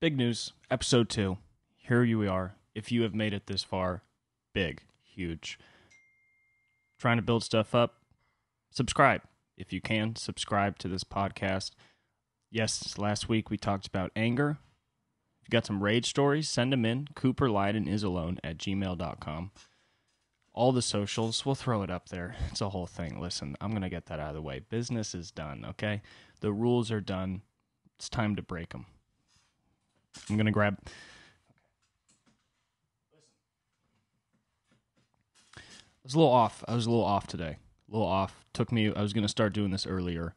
Big news, episode 2. Here we are. If you have made it this far, big, huge. Trying to build stuff up, subscribe. If you can, subscribe to this podcast. Yes, last week we talked about anger. If you got some rage stories, send them in. CooperLydenIsAlone@gmail.com. All the socials, we'll throw it up there. It's a whole thing. Listen, I'm going to get that out of the way. Business is done, okay? The rules are done. It's time to break them. I'm going to grab... I was a little off today. A little off. I was going to start doing this earlier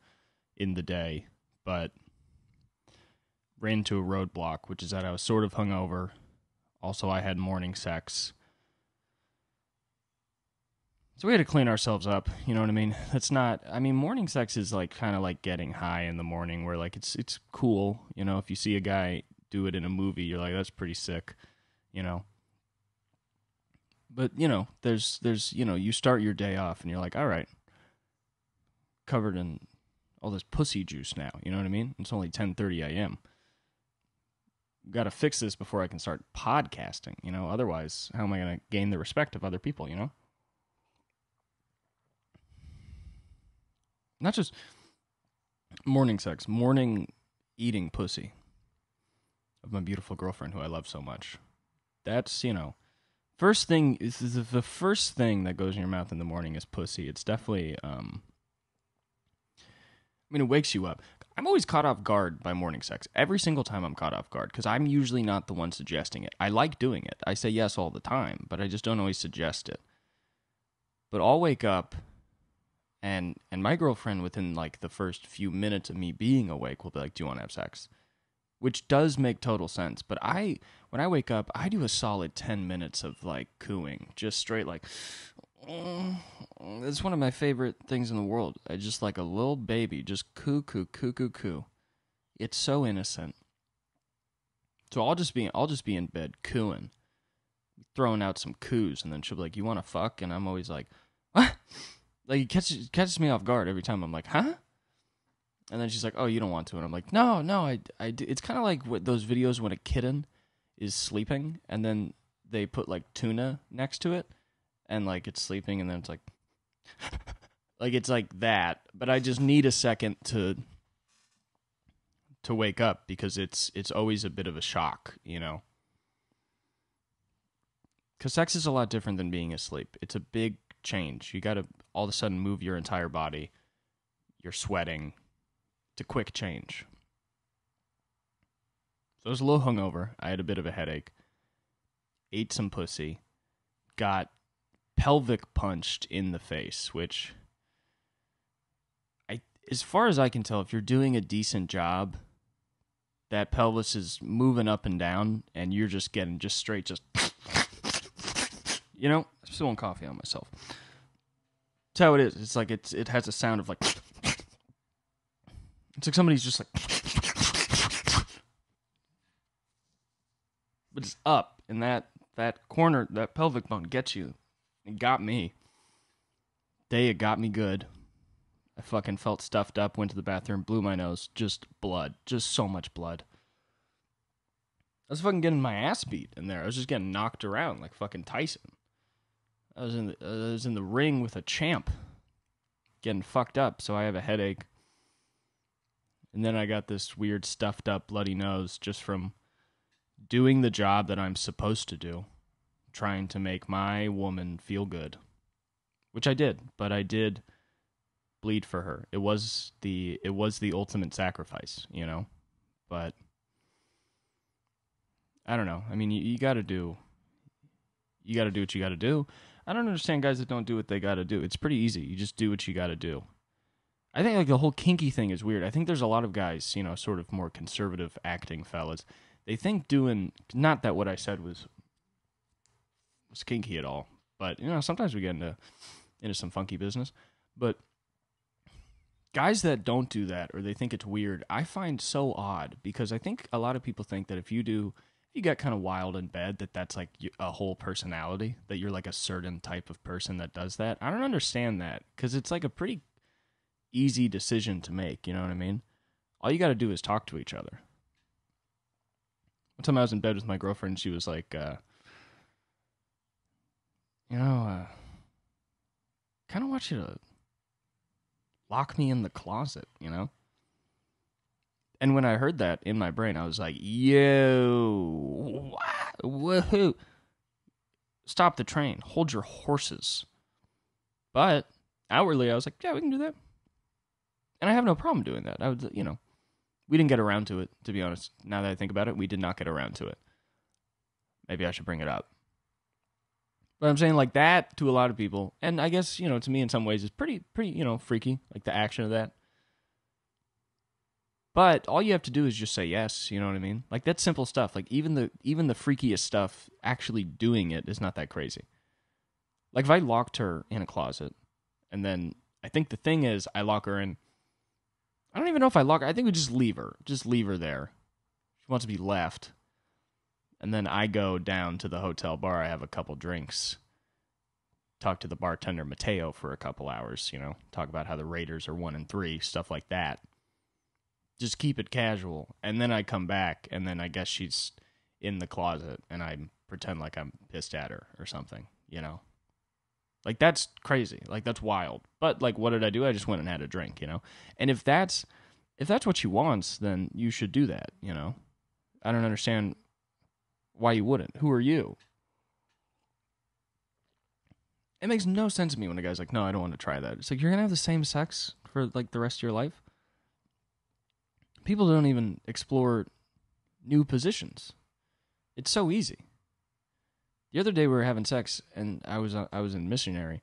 in the day, but ran into a roadblock, which is that I was sort of hungover. Also, I had morning sex. So we had to clean ourselves up, you know what I mean? Morning sex is like kind of like getting high in the morning where like it's cool, you know, if you see a guy do it in a movie, you're like, that's pretty sick, you know. But, you know, there's you start your day off and you're like, all right, covered in all this pussy juice now, you know what I mean? It's only 10:30 a.m. Got to fix this before I can start podcasting, you know? Otherwise, how am I going to gain the respect of other people, you know? Not just morning sex, morning eating pussy of my beautiful girlfriend who I love so much. That's, you know, first thing, is the first thing that goes in your mouth in the morning is pussy. It's definitely, it wakes you up. I'm always caught off guard by morning sex. Every single time I'm caught off guard, because I'm usually not the one suggesting it. I like doing it. I say yes all the time, but I just don't always suggest it. But I'll wake up, and my girlfriend, within like the first few minutes of me being awake, will be like, do you want to have sex? Which does make total sense. But when I wake up, I do a solid 10 minutes of like cooing. Just straight like, it's one of my favorite things in the world. I just like a little baby, just coo, coo, coo, coo, coo. It's so innocent. So I'll just be in bed cooing, throwing out some coos, and then she'll be like, you want to fuck? And I'm always like, what? Like, it catches me off guard every time. I'm like, huh? And then she's like, oh, you don't want to. And I'm like, no, I do. It's kind of like those videos when a kitten is sleeping, and then they put, like, tuna next to it, and, like, it's sleeping, and then it's like, like, it's like that. But I just need a second to wake up, because it's always a bit of a shock, you know? Because sex is a lot different than being asleep. It's a big change. You got to all of a sudden move your entire body. You're sweating. It's a quick change. So I was a little hungover. I had a bit of a headache. Ate some pussy. Got pelvic punched in the face, which, as far as I can tell, if you're doing a decent job, that pelvis is moving up and down, and you're just getting just straight, you know, I'm spilling coffee on myself. That's how it is. It's like it has a sound of like, it's like somebody's just like, but it's up, and that corner, that pelvic bone gets you. It got me. It got me good. I fucking felt stuffed up, went to the bathroom, blew my nose, just blood, just so much blood. I was fucking getting my ass beat in there. I was just getting knocked around like fucking Tyson. I was in the ring with a champ, getting fucked up, so I have a headache. And then I got this weird stuffed up bloody nose just from doing the job that I'm supposed to do, trying to make my woman feel good, which I did, but I did bleed for her. It was the ultimate sacrifice, you know, but I don't know. I mean, you got to do what you got to do. I don't understand guys that don't do what they got to do. It's pretty easy. You just do what you got to do. I think like the whole kinky thing is weird. I think there's a lot of guys, you know, sort of more conservative acting fellas. They think doing, not that what I said was kinky at all, but you know, sometimes we get into some funky business. But guys that don't do that, or they think it's weird, I find so odd, because I think a lot of people think that if you get kind of wild in bed, that's like a whole personality, that you're like a certain type of person that does that. I don't understand that, because it's like a pretty easy decision to make, you know what I mean? All you got to do is talk to each other. one time I was in bed with my girlfriend, she was like, kind of want you to lock me in the closet, And when I heard that in my brain, I was like, yo, woohoo. Stop the train. Hold your horses. But outwardly, I was like, yeah, we can do that. And I have no problem doing that. We didn't get around to it, to be honest. Now that I think about it, we did not get around to it. Maybe I should bring it up. But I'm saying like that to a lot of people, and I guess, to me in some ways, it's pretty, freaky, like the action of that. But all you have to do is just say yes, you know what I mean? Like that's simple stuff. Like even the freakiest stuff, actually doing it is not that crazy. Like if I locked her in a closet, and then I think the thing is I lock her in, I don't even know if I lock her, I think we just leave her there. She wants to be left. And then I go down to the hotel bar, I have a couple drinks, talk to the bartender Mateo for a couple hours, talk about how the Raiders are 1-3, stuff like that. Just keep it casual. And then I come back, and then I guess she's in the closet, and I pretend like I'm pissed at her or something, Like, that's crazy. Like, that's wild. But, like, what did I do? I just went and had a drink, And if that's what she wants, then you should do that, I don't understand why you wouldn't. Who are you? It makes no sense to me when a guy's like, no, I don't want to try that. It's like, you're going to have the same sex for, like, the rest of your life? People don't even explore new positions. It's so easy. The other day we were having sex, and I was in missionary,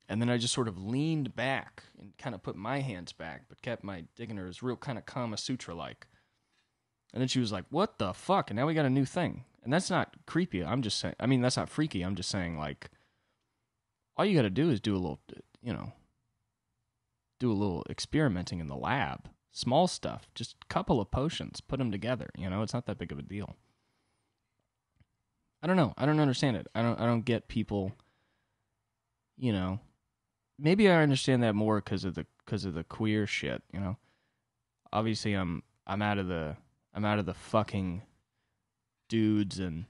and then I just sort of leaned back and kind of put my hands back, but kept my dick in her. It was real kind of Kama Sutra-like. And then she was like, what the fuck? And now we got a new thing. And that's not creepy. I'm just saying, that's not freaky. I'm just saying, like, all you got to do is do a little experimenting in the lab. Small stuff, just a couple of potions, put them together. It's not that big of a deal. I don't know. I don't understand it. I don't get people. Maybe I understand that more because of the queer shit. Obviously I'm out of the fucking dudes and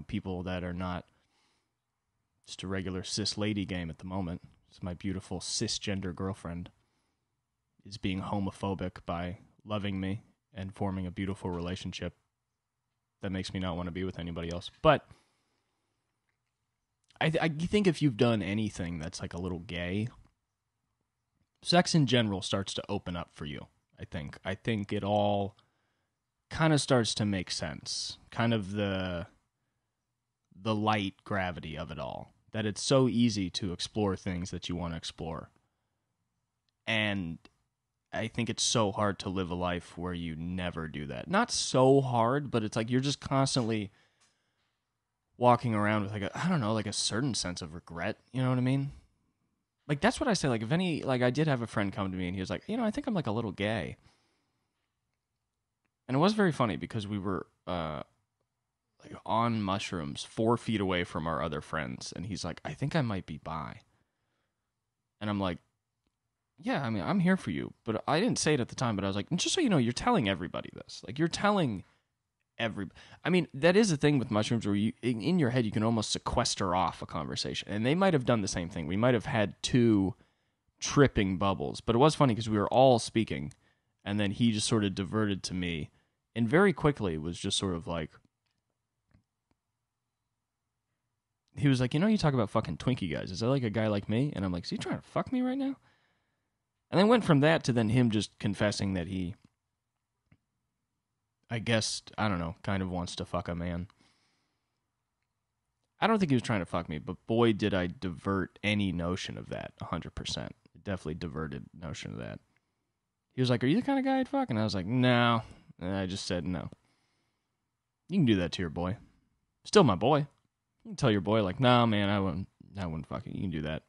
people that are not just a regular cis lady game at the moment. It's my beautiful cisgender girlfriend is being homophobic by loving me and forming a beautiful relationship that makes me not want to be with anybody else. But I think if you've done anything that's like a little gay, sex in general starts to open up for you, I think it all kind of starts to make sense. Kind of the light gravity of it all. That it's so easy to explore things that you want to explore. And I think it's so hard to live a life where you never do that. Not so hard, but it's like you're just constantly walking around with like a certain sense of regret. You know what I mean? Like that's what I say. Like I did have a friend come to me and he was like, I think I'm like a little gay. And it was very funny because we were like on mushrooms 4 feet away from our other friends. And he's like, I think I might be bi. And I'm like, yeah, I'm here for you. But I didn't say it at the time, but I was like, just so you know, you're telling everybody this. Like, you're telling that is the thing with mushrooms where you, in your head, you can almost sequester off a conversation. And they might have done the same thing. We might have had 2 tripping bubbles. But it was funny because we were all speaking, and then he just sort of diverted to me. And very quickly was just sort of like, he was like, you talk about fucking Twinkie guys. Is that like a guy like me? And I'm like, is he trying to fuck me right now? And then went from that to then him just confessing that he, I guess, I don't know, kind of wants to fuck a man. I don't think he was trying to fuck me, but boy, did I divert any notion of that, 100%. Definitely diverted notion of that. He was like, are you the kind of guy I'd fuck? And I was like, no. And I just said no. You can do that to your boy. Still my boy. You can tell your boy, like, nah, man, I wouldn't fuck you. You can do that.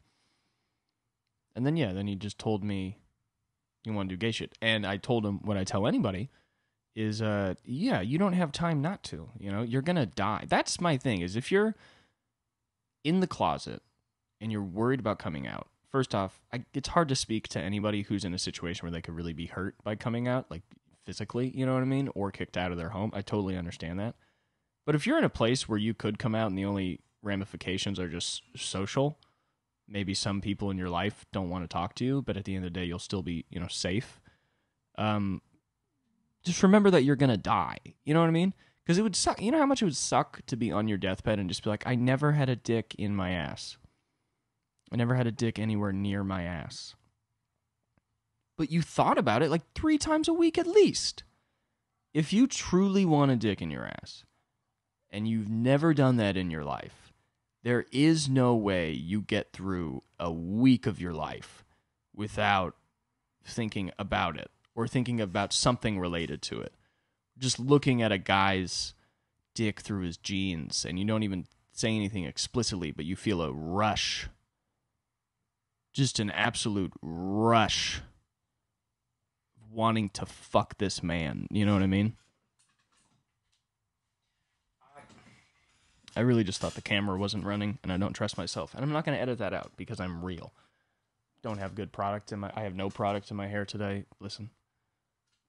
And then, then he just told me he wanted to do gay shit. And I told him what I tell anybody is, you don't have time not to. You're going to die. That's my thing, is if you're in the closet and you're worried about coming out, first off, it's hard to speak to anybody who's in a situation where they could really be hurt by coming out, like physically, you know what I mean? Or kicked out of their home. I totally understand that. But if you're in a place where you could come out and the only ramifications are just social, maybe some people in your life don't want to talk to you, but at the end of the day, you'll still be, safe. Just remember that you're going to die. You know what I mean? Because it would suck. You know how much it would suck to be on your deathbed and just be like, I never had a dick in my ass. I never had a dick anywhere near my ass. But you thought about it like 3 times a week at least. If you truly want a dick in your ass, and you've never done that in your life, there is no way you get through a week of your life without thinking about it or thinking about something related to it. Just looking at a guy's dick through his jeans, and you don't even say anything explicitly, but you feel a rush. Just an absolute rush wanting to fuck this man. You know what I mean? I really just thought the camera wasn't running, and I don't trust myself. And I'm not going to edit that out because I'm real. Don't have good product in my... I have no product in my hair today. Listen.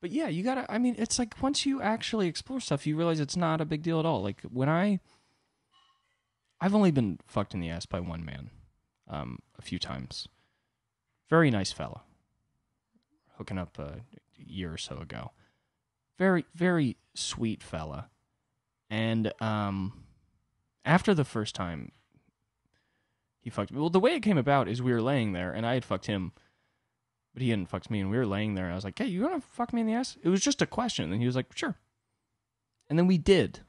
But yeah, you gotta... I mean, it's like once you actually explore stuff, you realize it's not a big deal at all. Like when I've only been fucked in the ass by one man a few times. Very nice fella. Hooking up a year or so ago. Very, very sweet fella. And after the first time he fucked me, well, the way it came about is we were laying there, and I had fucked him, but he hadn't fucked me, and we were laying there, and I was like, hey, you gonna fuck me in the ass? It was just a question, and he was like, sure. And then we did.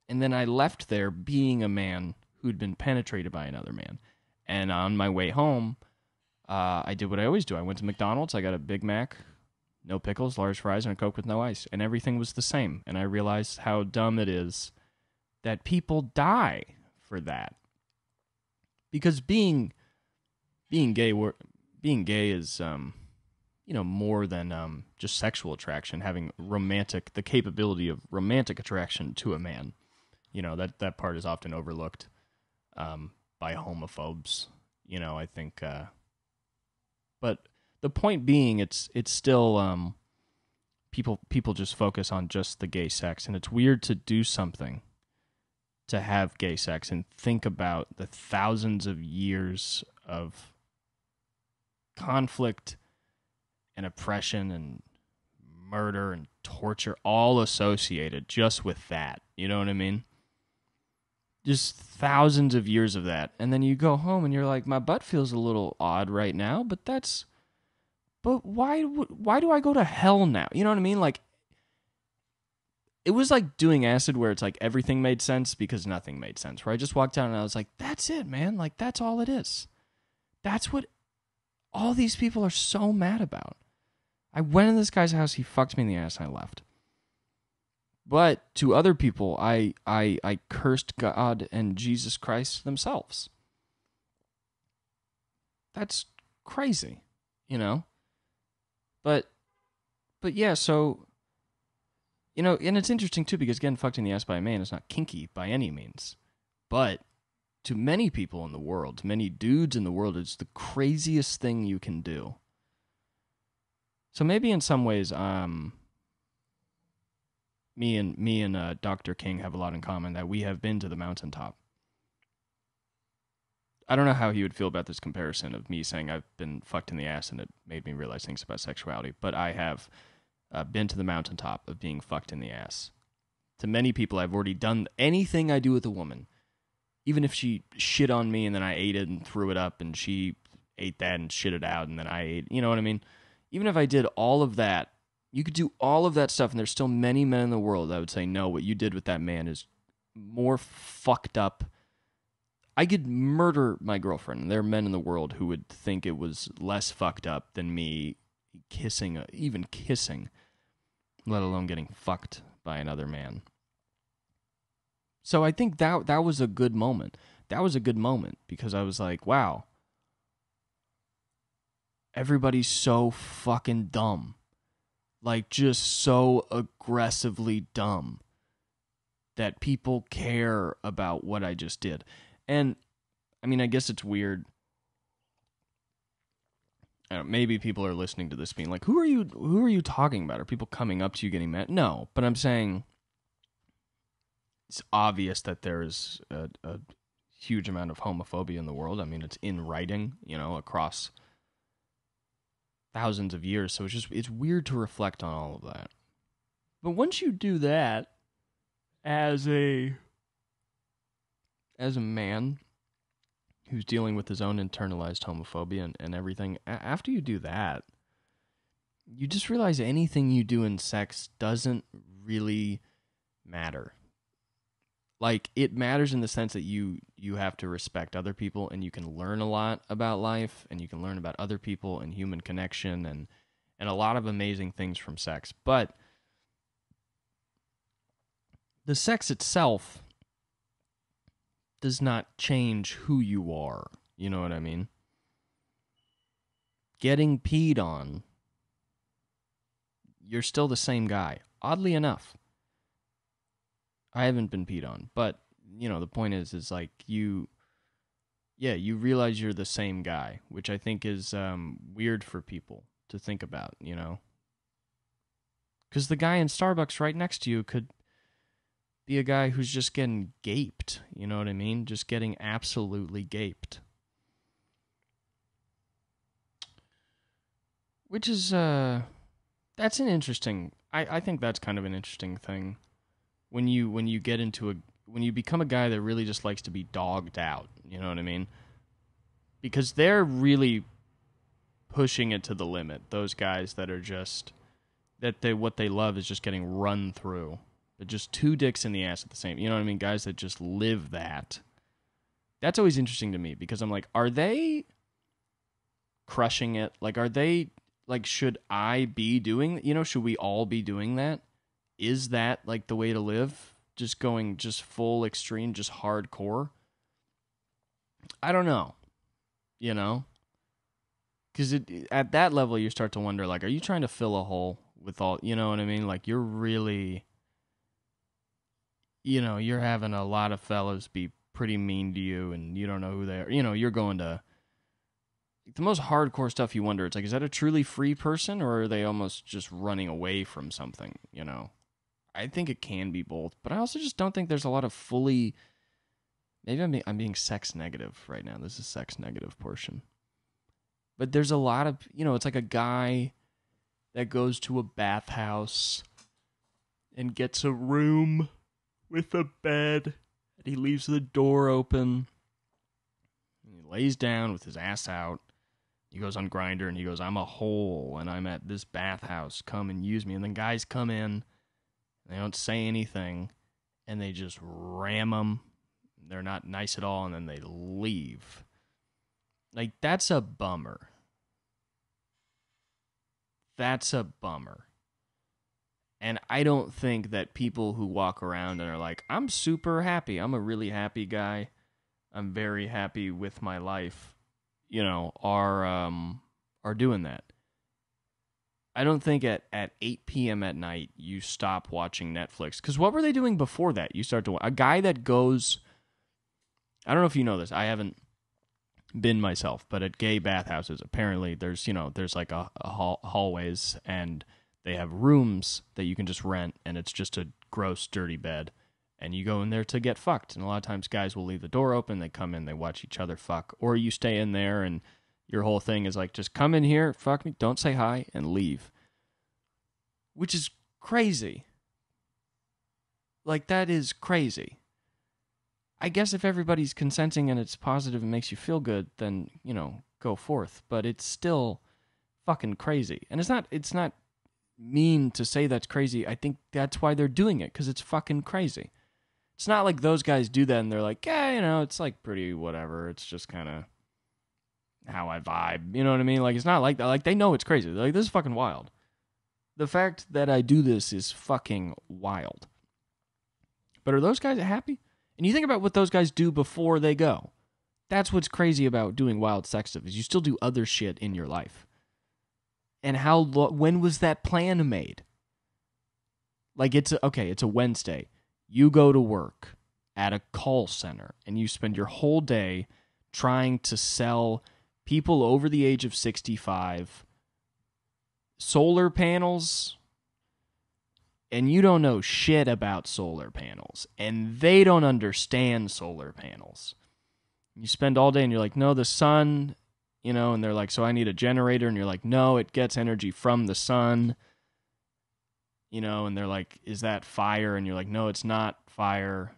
And then I left there being a man who'd been penetrated by another man. And on my way home, I did what I always do. I went to McDonald's, I got a Big Mac, no pickles, large fries, and a Coke with no ice. And everything was the same. And I realized how dumb it is that people die for that. Because being gay is more than just sexual attraction, having the capability of romantic attraction to a man. That part is often overlooked by homophobes, I think. But the point being, it's still people just focus on just the gay sex, and it's weird to do something to have gay sex and think about the thousands of years of conflict and oppression and murder and torture all associated just with that. You know what I mean? Just thousands of years of that. And then you go home and you're like, my butt feels a little odd right now, but why do I go to hell now? You know what I mean? Like, it was like doing acid where it's like everything made sense because nothing made sense. Where I just walked out and I was like, that's it, man. Like, that's all it is. That's what all these people are so mad about. I went in this guy's house, he fucked me in the ass, and I left. But to other people, I cursed God and Jesus Christ themselves. That's crazy, But yeah, so, and it's interesting too because getting fucked in the ass by a man is not kinky by any means. But to many people in the world, to many dudes in the world, it's the craziest thing you can do. So maybe in some ways, me and Dr. King have a lot in common, that we have been to the mountaintop. I don't know how he would feel about this comparison of me saying I've been fucked in the ass and it made me realize things about sexuality, but I have been to the mountaintop of being fucked in the ass. To many people, I've already done anything I do with a woman. Even if she shit on me and then I ate it and threw it up and she ate that and shit it out and then I ate, you know what I mean? Even if I did all of that, you could do all of that stuff and there's still many men in the world that would say, no, what you did with that man is more fucked up. I could murder my girlfriend. There are men in the world who would think it was less fucked up than me even kissing, let alone getting fucked by another man. So I think that was a good moment. That was a good moment because I was like, wow, everybody's so fucking dumb. Like, just so aggressively dumb that people care about what I just did. And, I mean, I guess it's weird. maybe people are listening to this being like, who are you talking about? Are people coming up to you getting mad? No, but I'm saying it's obvious that there is a huge amount of homophobia in the world. I mean, it's in writing, across thousands of years. So it's weird to reflect on all of that. But once you do that as a man who's dealing with his own internalized homophobia and everything, after you do that, you just realize anything you do in sex doesn't really matter. Like, it matters in the sense that you have to respect other people, and you can learn a lot about life, and you can learn about other people and human connection and a lot of amazing things from sex. But the sex itself does not change who you are. You know what I mean? Getting peed on, you're still the same guy. Oddly enough. I haven't been peed on, but, the point is like you realize you're the same guy, which I think is weird for people to think about, Because the guy in Starbucks right next to you could be a guy who's just getting gaped, you know what I mean? Just getting absolutely gaped. Which is, that's an interesting, I think that's kind of an interesting thing. When you when you become a guy that really just likes to be dogged out, you know what I mean? Because they're really pushing it to the limit. Those guys that are just what they love is just getting run through. But just two dicks in the ass at the same, you know what I mean? Guys that just live that. That's always interesting to me because I'm like, are they crushing it? Like, are they like, should I be doing, should we all be doing that? Is that like the way to live? Just going just full extreme, just hardcore? I don't know. Because at that level you start to wonder, like, are you trying to fill a hole with all, you know what I mean? Like, you're really, you're having a lot of fellas be pretty mean to you and you don't know who they are. You're going to the most hardcore stuff. You wonder, it's like, is that a truly free person or are they almost just running away from something, I think it can be both, but I also just don't think there's a lot of fully. Maybe I'm being sex negative right now. This is sex negative portion, but there's a lot of it's like a guy that goes to a bathhouse and gets a room with a bed, and he leaves the door open. And he lays down with his ass out. He goes on Grindr and he goes, "I'm a hole and I'm at this bathhouse. Come and use me." And then guys come in. They don't say anything, and they just ram them. They're not nice at all, and then they leave. Like, that's a bummer. That's a bummer. And I don't think that people who walk around and are like, I'm super happy, I'm a really happy guy, I'm very happy with my life, are doing that. I don't think at 8 p.m. at night you stop watching Netflix. Because what were they doing before that? You start to... A guy that goes... I don't know if you know this. I haven't been myself. But at gay bathhouses, apparently there's like a hallways. And they have rooms that you can just rent. And it's just a gross, dirty bed. And you go in there to get fucked. And a lot of times guys will leave the door open. They come in, they watch each other fuck. Or you stay in there and... Your whole thing is like, just come in here, fuck me, don't say hi, and leave. Which is crazy. Like, that is crazy. I guess if everybody's consenting and it's positive and makes you feel good, then, go forth. But it's still fucking crazy. And it's not mean to say that's crazy. I think that's why they're doing it, because it's fucking crazy. It's not like those guys do that and they're like, yeah, it's like pretty whatever. It's just kind of how I vibe, you know what I mean? Like, it's not like that. Like, they know it's crazy. Like, this is fucking wild. The fact that I do this is fucking wild. But are those guys happy? And you think about what those guys do before they go. That's what's crazy about doing wild sex stuff, is you still do other shit in your life. And when was that plan made? Like, it's a Wednesday. You go to work at a call center, and you spend your whole day trying to sell people over the age of 65, solar panels, and you don't know shit about solar panels, and they don't understand solar panels. You spend all day and you're like, no, the sun, and they're like, so I need a generator, and you're like, no, it gets energy from the sun, and they're like, is that fire? And you're like, no, it's not fire.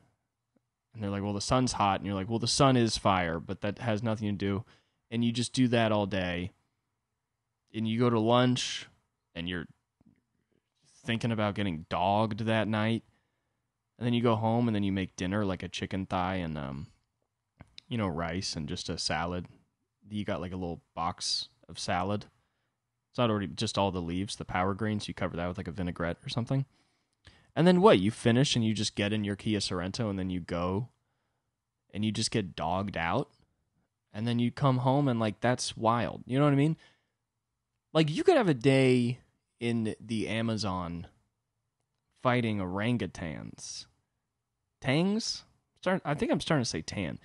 And they're like, well, the sun's hot, and you're like, well, the sun is fire, but that has nothing to do. And you just do that all day, and you go to lunch, and you're thinking about getting dogged that night, and then you go home, and then you make dinner, like a chicken thigh and rice and just a salad. You got like a little box of salad. It's not already just all the leaves, the power greens. You cover that with like a vinaigrette or something. And then what? You finish and you just get in your Kia Sorento, and then you go and you just get dogged out. And then you come home and like, that's wild. You know what I mean? Like, you could have a day in the Amazon fighting orangutans. Tangs? I think I'm starting to say tan.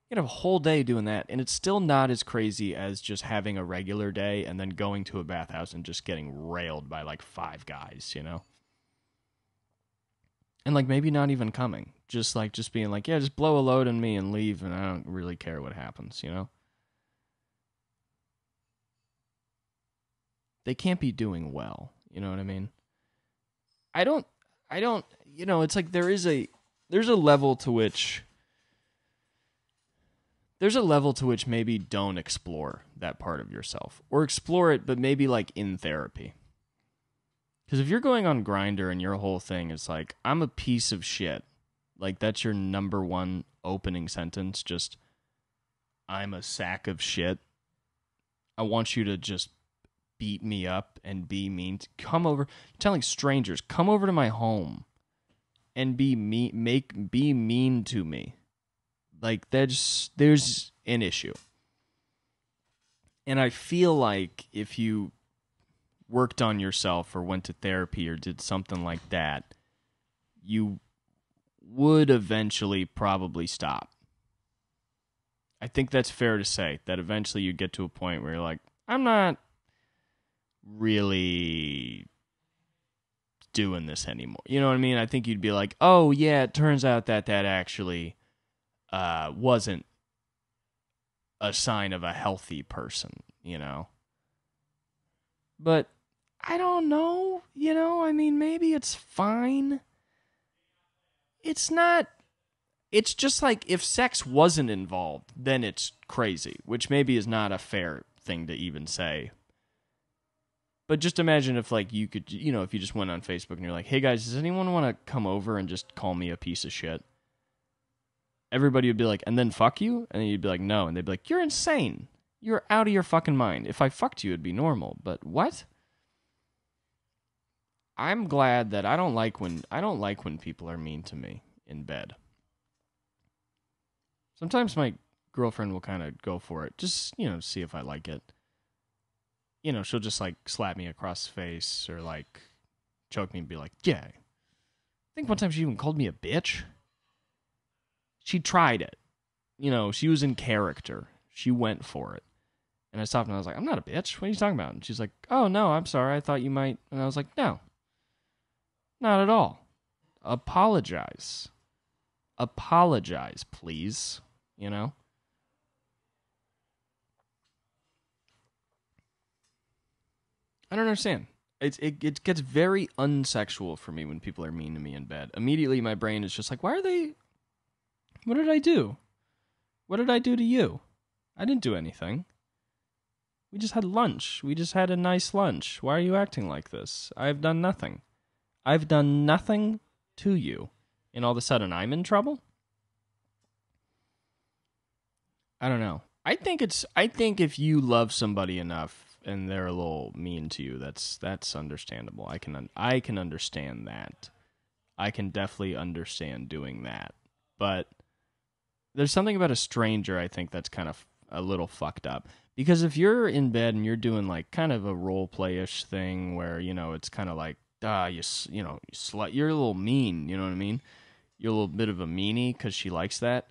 You could have a whole day doing that, and it's still not as crazy as just having a regular day and then going to a bathhouse and just getting railed by like 5 guys, And like maybe not even coming. Just being like, yeah, just blow a load on me and leave, and I don't really care what happens, They can't be doing well, you know what I mean? I don't, it's like there's a level to which maybe don't explore that part of yourself, or explore it, but maybe like in therapy. Because if you're going on Grindr and your whole thing is like, I'm a piece of shit, like that's your number one opening sentence, just, I'm a sack of shit. I want you to just beat me up and be mean. Come over, telling strangers, come over to my home and be mean to me. Like, there's an issue. And I feel like if you worked on yourself or went to therapy or did something like that, you would eventually probably stop. I think that's fair to say, that eventually you get to a point where you're like, I'm not really doing this anymore. You know what I mean? I think you'd be like, oh yeah, it turns out that actually wasn't a sign of a healthy person, But I don't know, I mean, maybe it's fine. It's not, it's just like if sex wasn't involved, then it's crazy, which maybe is not a fair thing to even say. But just imagine if like you could, if you just went on Facebook and you're like, hey guys, does anyone want to come over and just call me a piece of shit? Everybody would be like, and then fuck you? And then you'd be like, no. And they'd be like, you're insane. You're out of your fucking mind. If I fucked you, it'd be normal. But what? I'm glad that I don't like when people are mean to me in bed. Sometimes my girlfriend will kind of go for it. Just, see if I like it. She'll just like slap me across the face or like choke me and be like, yeah. I think one time she even called me a bitch. She tried it. She was in character. She went for it. And I stopped and I was like, I'm not a bitch. What are you talking about? And she's like, oh, no, I'm sorry. I thought you might. And I was like, no. Not at all. Apologize. Apologize, please. I don't understand. It gets very unsexual for me when people are mean to me in bed. Immediately my brain is just like, why are they... What did I do? What did I do to you? I didn't do anything. We just had lunch. We just had a nice lunch. Why are you acting like this? I've done nothing. I've done nothing to you. And all of a sudden I'm in trouble? I don't know. I think if you love somebody enough and they're a little mean to you, that's understandable. I can understand that. I can definitely understand doing that. But there's something about a stranger, I think, that's kind of a little fucked up. Because if you're in bed and you're doing like kind of a role play-ish thing where, it's kind of like, you're a little mean, you know what I mean? You're a little bit of a meanie because she likes that.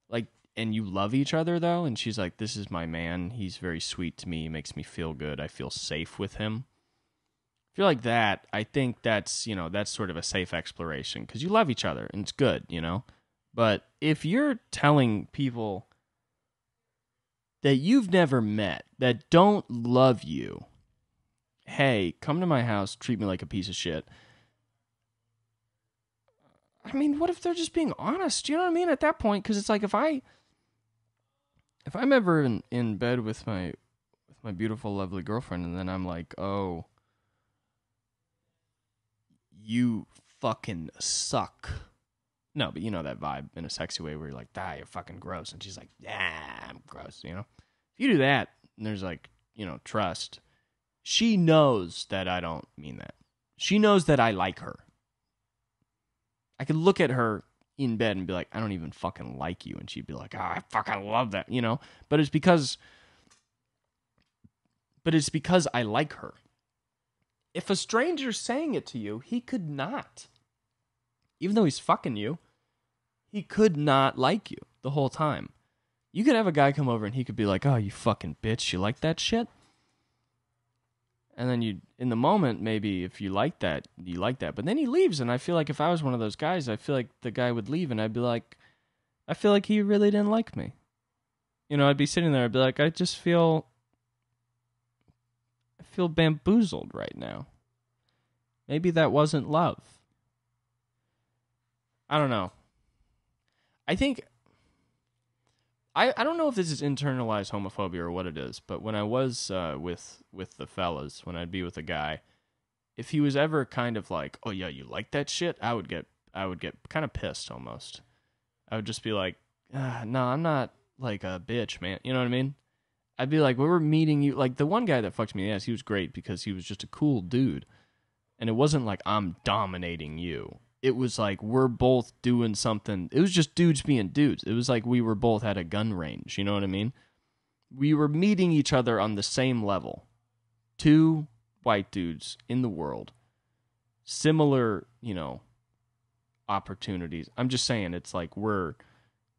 Like, and you love each other though, and she's like, this is my man, he's very sweet to me, he makes me feel good, I feel safe with him. If you're like that, I think that's, you know, that's sort of a safe exploration because you love each other and it's good, you know. But if you're telling people that you've never met, that don't love you, hey, come to my house, treat me like a piece of shit. I mean, what if they're just being honest? You know what I mean? At that point, because it's like if I'm ever in bed with my beautiful, lovely girlfriend, and then I'm like, oh, you fucking suck. No, but you know that vibe in a sexy way where you're like, you're fucking gross. And she's like, I'm gross, you know? If you do that, and there's like, you know, trust, she knows that I don't mean that. She knows that I like her. I could look at her in bed and be like, I don't even fucking like you. And she'd be like, I fucking love that, you know? But it's because I like her. If a stranger's saying it to you, he could not. Even though he's fucking you, he could not like you the whole time. You could have a guy come over and he could be like, oh, you fucking bitch, you like that shit? And then you, in the moment, maybe if you like that, you like that. But then he leaves, and I feel like if I was one of those guys, I feel like the guy would leave, and I'd be like, I feel like he really didn't like me. You know, I'd be sitting there, I'd be like, I feel bamboozled right now. Maybe that wasn't love. I don't know. I think... I don't know if this is internalized homophobia or what it is, but when I was with the fellas, when I'd be with a guy, if he was ever kind of like, oh yeah, you like that shit, I would get kind of pissed almost. I would just be like, no, I'm not like a bitch, man. You know what I mean? I'd be like, we were meeting you. Like the one guy that fucked me in the ass, he was great because he was just a cool dude. And it wasn't like I'm dominating you. It was like we're both doing something. It was just dudes being dudes. It was like we were both at a gun range. You know what I mean? We were meeting each other on the same level. Two white dudes in the world. Similar, you know, opportunities. I'm just saying it's like we're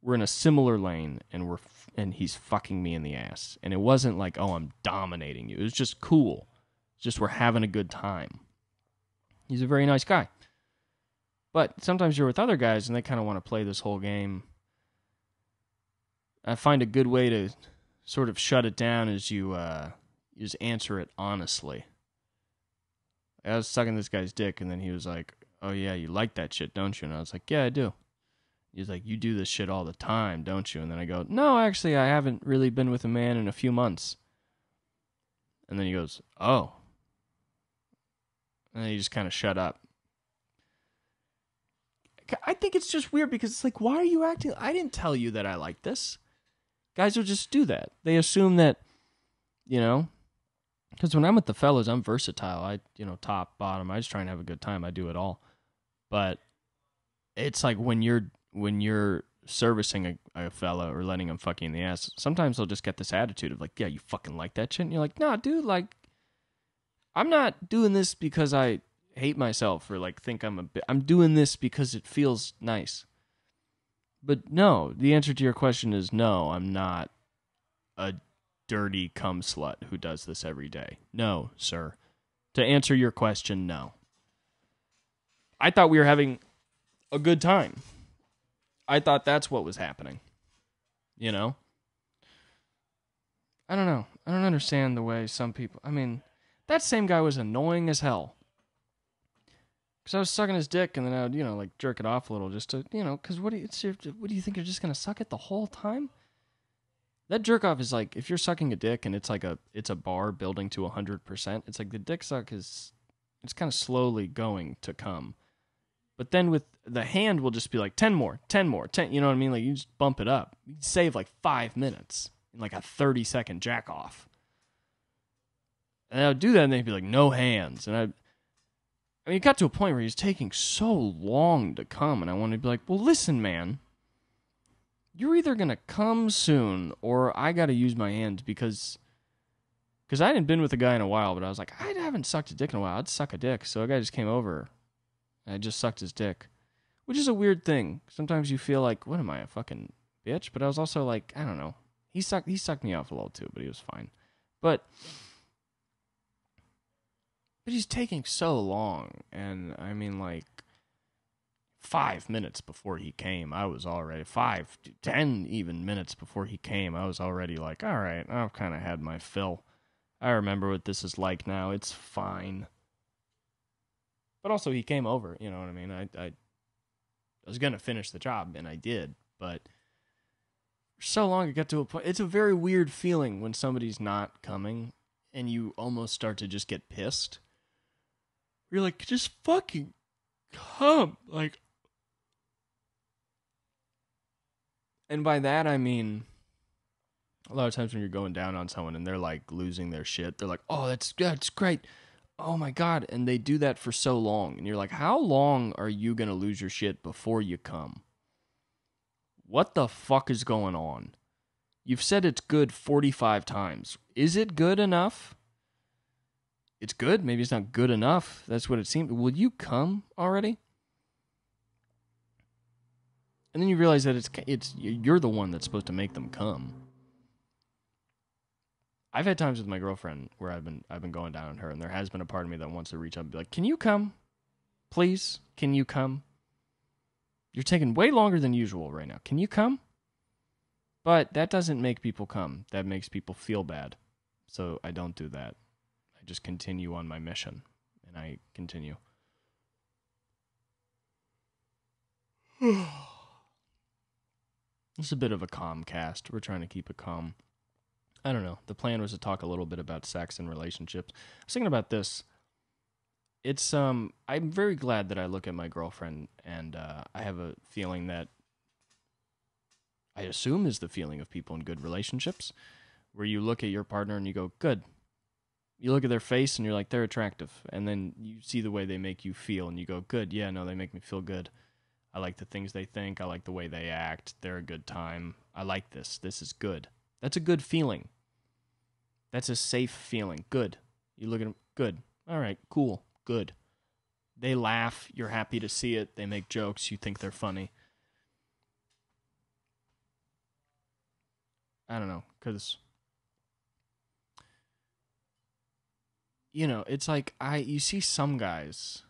in a similar lane and he's fucking me in the ass. And it wasn't like, oh, I'm dominating you. It was just cool. It's just we're having a good time. He's a very nice guy. But sometimes you're with other guys and they kind of want to play this whole game. I find a good way to sort of shut it down is you just answer it honestly. I was sucking this guy's dick and then he was like, oh yeah, you like that shit, don't you? And I was like, yeah, I do. He's like, you do this shit all the time, don't you? And then I go, no, actually, I haven't really been with a man in a few months. And then he goes, oh. And then he just kind of shut up. I think it's just weird because it's like, why are you acting? I didn't tell you that I like this. Guys will just do that. They assume that, you know, because when I'm with the fellas, I'm versatile. I, you know, top, bottom. I just try and have a good time. I do it all. But it's like when you're servicing a fella or letting him fuck you in the ass, sometimes they'll just get this attitude of like, yeah, you fucking like that shit. And you're like, nah, dude, like, I'm not doing this because I hate myself or like think I'm doing this because it feels nice. But no, the answer to your question is no, I'm not a dirty cum slut who does this every day. No, sir. To answer your question, no. I thought we were having a good time. I thought that's what was happening. You know? I don't know. I don't understand the way some people... I mean, that same guy was annoying as hell. Because I was sucking his dick, and then I would, you know, like, jerk it off a little just to, you know, because what do you think, you're just going to suck it the whole time? That jerk off is like, if you're sucking a dick and it's a bar building to 100%, it's like the dick suck it's kind of slowly going to come. But then with the hand will just be like, 10 more, 10 more, 10, you know what I mean? Like, you just bump it up. You save like 5 minutes in like a 30-second jack off. And I would do that, and they'd be like, no hands. And I mean, it got to a point where he was taking so long to come, and I wanted to be like, well, listen, man. You're either going to come soon, or I got to use my hands, because I hadn't been with a guy in a while, but I was like, I haven't sucked a dick in a while. I'd suck a dick. So a guy just came over, and I just sucked his dick, which is a weird thing. Sometimes you feel like, what am I, a fucking bitch. But I was also like, I don't know. He sucked me off a little too, but he was fine. But he's taking so long, and I mean, like, 5 minutes before he came, I was already 10 even minutes before he came, I was already like, all right, I've kind of had my fill. I remember what this is like now. It's fine. But also, he came over. You know what I mean? I was gonna finish the job, and I did. But for so long, it got to a point. It's a very weird feeling when somebody's not coming, and you almost start to just get pissed. You're like, just fucking come, like. And by that, I mean, a lot of times when you're going down on someone and they're like losing their shit, they're like, oh, that's great. Oh my God. And they do that for so long. And you're like, how long are you going to lose your shit before you come? What the fuck is going on? You've said it's good 45 times. Is it good enough? It's good. Maybe it's not good enough. That's what it seemed. Will you come already? And then you realize that it's you're the one that's supposed to make them come. I've had times with my girlfriend where I've been going down on her, and there has been a part of me that wants to reach up and be like, "Can you come? Please? Can you come? You're taking way longer than usual right now. Can you come?" But that doesn't make people come. That makes people feel bad. So I don't do that. I just continue on my mission, and I continue. It's a bit of a calm cast. We're trying to keep it calm. I don't know. The plan was to talk a little bit about sex and relationships. I was thinking about this. It's I'm very glad that I look at my girlfriend and I have a feeling that I assume is the feeling of people in good relationships, where you look at your partner and you go, good. You look at their face and you're like, they're attractive. And then you see the way they make you feel and you go, good. Yeah, no, they make me feel good. I like the things they think. I like the way they act. They're a good time. I like this. This is good. That's a good feeling. That's a safe feeling. Good. You look at them. Good. All right. Cool. Good. They laugh. You're happy to see it. They make jokes. You think they're funny. I don't know. Because, you know, it's like you see some guys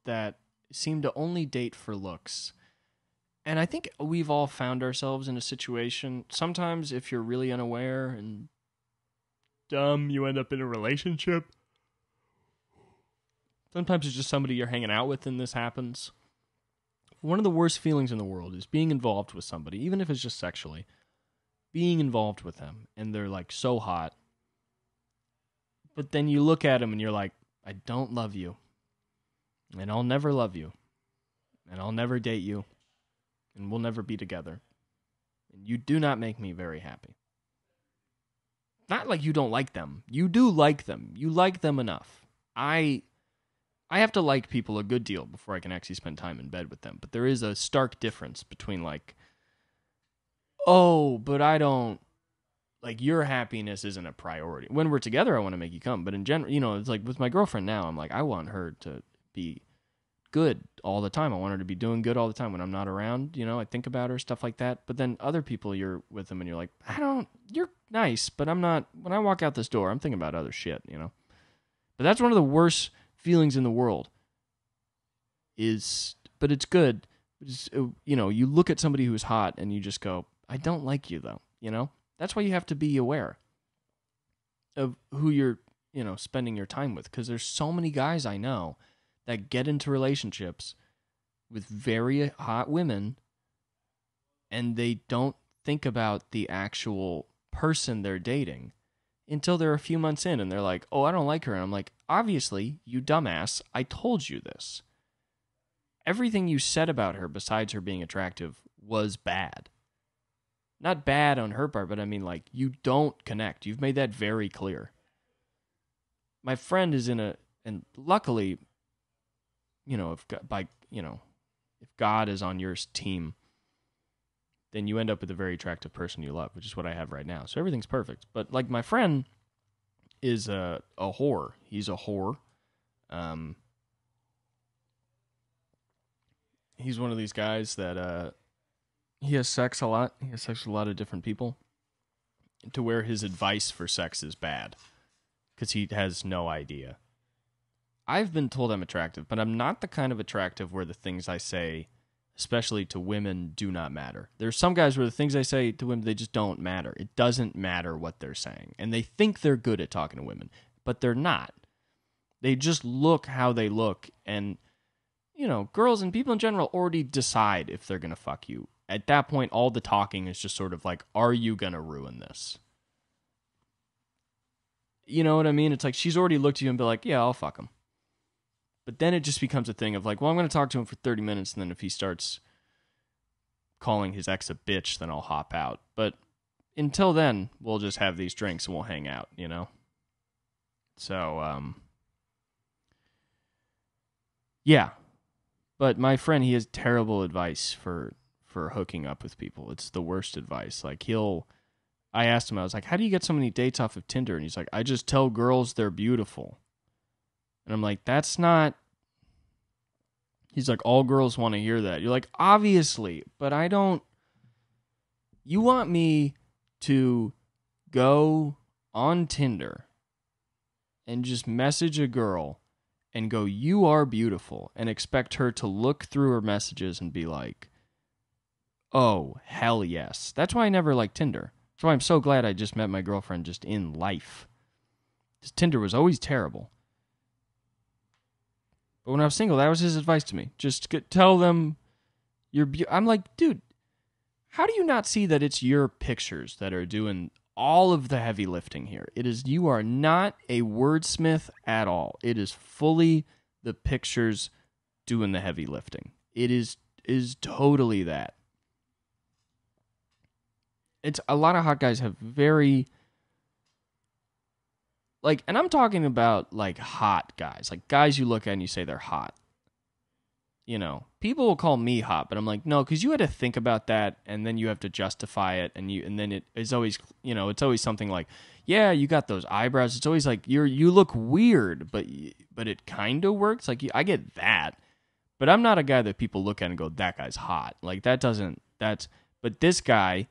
that seem to only date for looks. And I think we've all found ourselves in a situation. Sometimes if you're really unaware and dumb, you end up in a relationship. Sometimes it's just somebody you're hanging out with and this happens. One of the worst feelings in the world is being involved with somebody, even if it's just sexually, being involved with them and they're like so hot. But then you look at them and you're like, I don't love you. And I'll never love you. And I'll never date you. And we'll never be together. And you do not make me very happy. Not like you don't like them. You do like them. You like them enough. I have to like people a good deal before I can actually spend time in bed with them. But there is a stark difference between like, oh, but I don't, like your happiness isn't a priority. When we're together, I want to make you come. But in general, you know, it's like with my girlfriend now, I'm like, I want her to be good all the time. I want her to be doing good all the time when I'm not around. You know, I think about her, stuff like that. But then other people, you're with them and you're like, you're nice, but I'm not, when I walk out this door, I'm thinking about other shit, you know. But that's one of the worst feelings in the world but it's good. It's, you know, you look at somebody who's hot and you just go, I don't like you though, you know. That's why you have to be aware of who you're, you know, spending your time with. Because there's so many guys I know that get into relationships with very hot women and they don't think about the actual person they're dating until they're a few months in and they're like, oh, I don't like her. And I'm like, obviously, you dumbass, I told you this. Everything you said about her besides her being attractive was bad. Not bad on her part, but I mean, like, you don't connect. You've made that very clear. My friend is and luckily, you know, if God is on your team, then you end up with a very attractive person you love, which is what I have right now. So everything's perfect. But like my friend is a whore. He's a whore. He's one of these guys that he has sex a lot. He has sex with a lot of different people. To where his advice for sex is bad. Because he has no idea. I've been told I'm attractive, but I'm not the kind of attractive where the things I say, especially to women, do not matter. There's some guys where the things I say to women, they just don't matter. It doesn't matter what they're saying. And they think they're good at talking to women, but they're not. They just look how they look. And, you know, girls and people in general already decide if they're going to fuck you. At that point, all the talking is just sort of like, are you going to ruin this? You know what I mean? It's like she's already looked at you and be like, yeah, I'll fuck him. But then it just becomes a thing of like, well, I'm going to talk to him for 30 minutes, and then if he starts calling his ex a bitch, then I'll hop out. But until then, we'll just have these drinks and we'll hang out, you know? So, yeah. But my friend, he has terrible advice for hooking up with people. It's the worst advice. Like, I asked him, I was like, how do you get so many dates off of Tinder? And he's like, I just tell girls they're beautiful. And I'm like, that's not... He's like, all girls want to hear that. You're like, obviously, but I don't... You want me to go on Tinder and just message a girl and go, you are beautiful, and expect her to look through her messages and be like, oh, hell yes. That's why I never liked Tinder. That's why I'm so glad I just met my girlfriend just in life. Because Tinder was always terrible. But when I was single, that was his advice to me. Just tell them you're I'm like, dude, how do you not see that it's your pictures that are doing all of the heavy lifting here? You are not a wordsmith at all. It is fully the pictures doing the heavy lifting. It is totally that. It's a lot of hot guys have very... Like, and I'm talking about, like, hot guys. Like, guys you look at and you say they're hot. You know, people will call me hot, but I'm like, no, because you had to think about that, and then you have to justify it, and then it is always, you know, it's always something like, yeah, you got those eyebrows. It's always like, you look weird, but it kind of works. Like, I get that. But I'm not a guy that people look at and go, that guy's hot. Like, but this guy...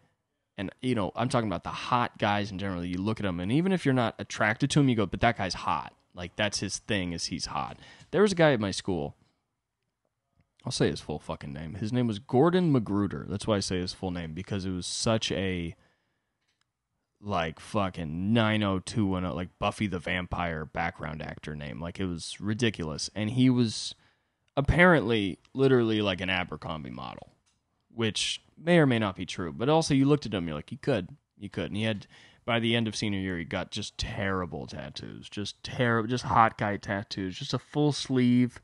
And, you know, I'm talking about the hot guys in general. You look at them, and even if you're not attracted to him, you go, but that guy's hot. Like, that's his thing, is he's hot. There was a guy at my school. I'll say his full fucking name. His name was Gordon Magruder. That's why I say his full name, because it was such a, like, fucking 90210, like Buffy the Vampire background actor name. Like, it was ridiculous. And he was apparently literally like an Abercrombie model, which may or may not be true, but also you looked at him, you're like, you could, and he had, by the end of senior year, he got just terrible tattoos, just hot guy tattoos, just a full sleeve,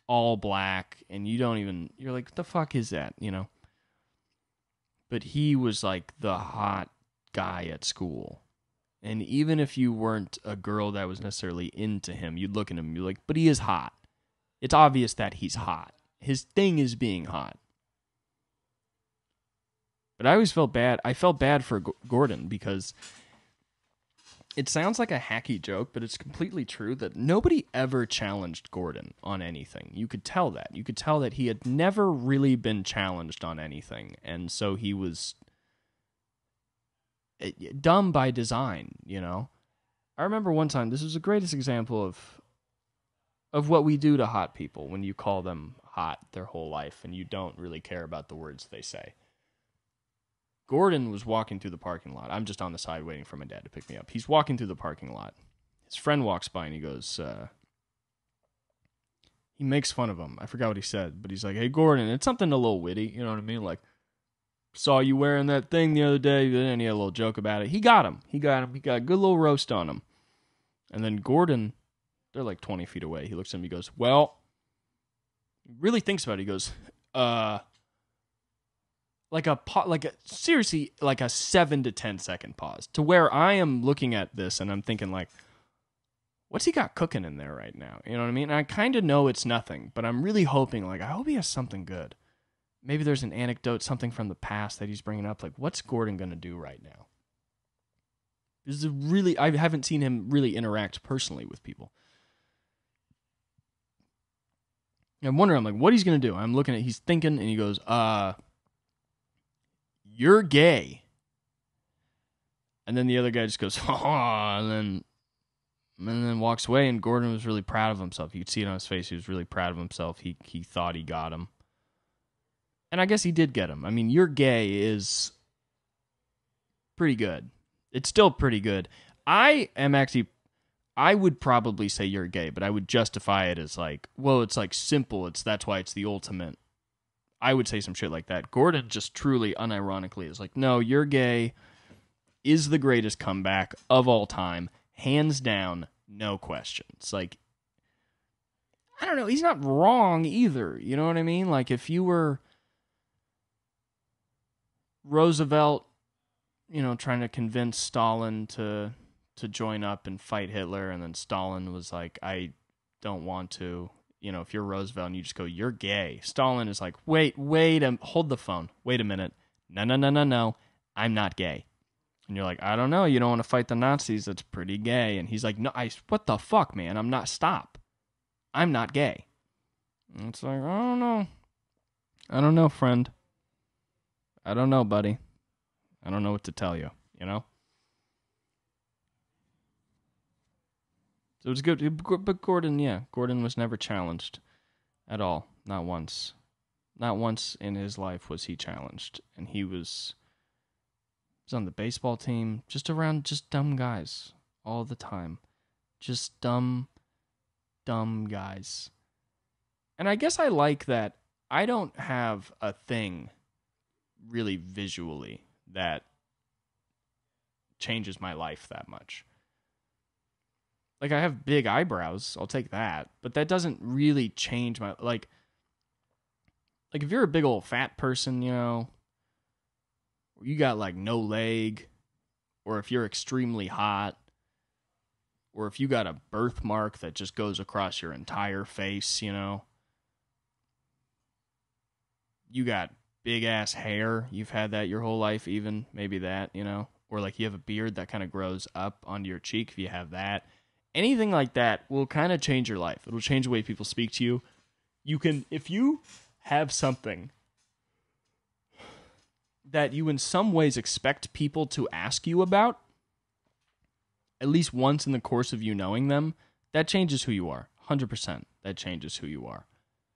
all black, and you're like, what the fuck is that, you know? But he was like the hot guy at school, and even if you weren't a girl that was necessarily into him, you'd look at him, you're like, but he is hot. It's obvious that he's hot. His thing is being hot. But I always felt bad. I felt bad for Gordon because it sounds like a hacky joke, but it's completely true that nobody ever challenged Gordon on anything. You could tell that. You could tell that he had never really been challenged on anything. And so he was dumb by design, you know? I remember one time, this was the greatest example of what we do to hot people when you call them hot their whole life and you don't really care about the words they say. Gordon was walking through the parking lot. I'm just on the side waiting for my dad to pick me up. He's walking through the parking lot. His friend walks by and he goes, he makes fun of him. I forgot what he said, but he's like, hey, Gordon, it's something a little witty. You know what I mean? Like, saw you wearing that thing the other day. And he had a little joke about it. He got him. He got a good little roast on him. And then Gordon, they're like 20 feet away. He looks at him. He goes, well, he really thinks about it. He goes, seriously, like a 7 to 10 second pause to where I am looking at this and I'm thinking like, what's he got cooking in there right now? You know what I mean? And I kind of know it's nothing, but I'm really hoping, like, I hope he has something good. Maybe there's an anecdote, something from the past that he's bringing up. Like, what's Gordon going to do right now? This is I haven't seen him really interact personally with people. I'm wondering, I'm like, what he's going to do? I'm looking at, he's thinking, and he goes, you're gay. And then the other guy just goes, oh, and then walks away, and Gordon was really proud of himself. You could see it on his face. He was really proud of himself. He thought he got him. And I guess he did get him. I mean, you're gay is pretty good. It's still pretty good. I would probably say you're gay, but I would justify it as like, well, it's like simple. That's why it's the ultimate. I would say some shit like that. Gordon just truly, unironically is like, no, you're gay is the greatest comeback of all time. Hands down, no questions. Like, I don't know. He's not wrong either. You know what I mean? Like, if you were Roosevelt, trying to convince Stalin to join up and fight Hitler, and then Stalin was like, I don't want to. If you're Roosevelt and you just go, you're gay. Stalin is like, wait, hold the phone. Wait a minute. No. I'm not gay. And you're like, I don't know. You don't want to fight the Nazis. That's pretty gay. And he's like, no, what the fuck, man? I'm not. Stop. I'm not gay. And it's like, I don't know. I don't know, friend. I don't know, buddy. I don't know what to tell you, So it was good. But Gordon was never challenged at all. Not once. Not once in his life was he challenged. And he was on the baseball team, just around just dumb guys all the time. Just dumb guys. And I guess I like that I don't have a thing really visually that changes my life that much. Like, I have big eyebrows, I'll take that, but that doesn't really change my, like if you're a big old fat person, you got like no leg, or if you're extremely hot, or if you got a birthmark that just goes across your entire face, you got big ass hair, you've had that your whole life, even maybe that, or like you have a beard that kind of grows up onto your cheek, if you have that. Anything like that will kind of change your life. It'll change the way people speak to you. If you have something that you in some ways expect people to ask you about, at least once in the course of you knowing them, that changes who you are. 100%. That changes who you are.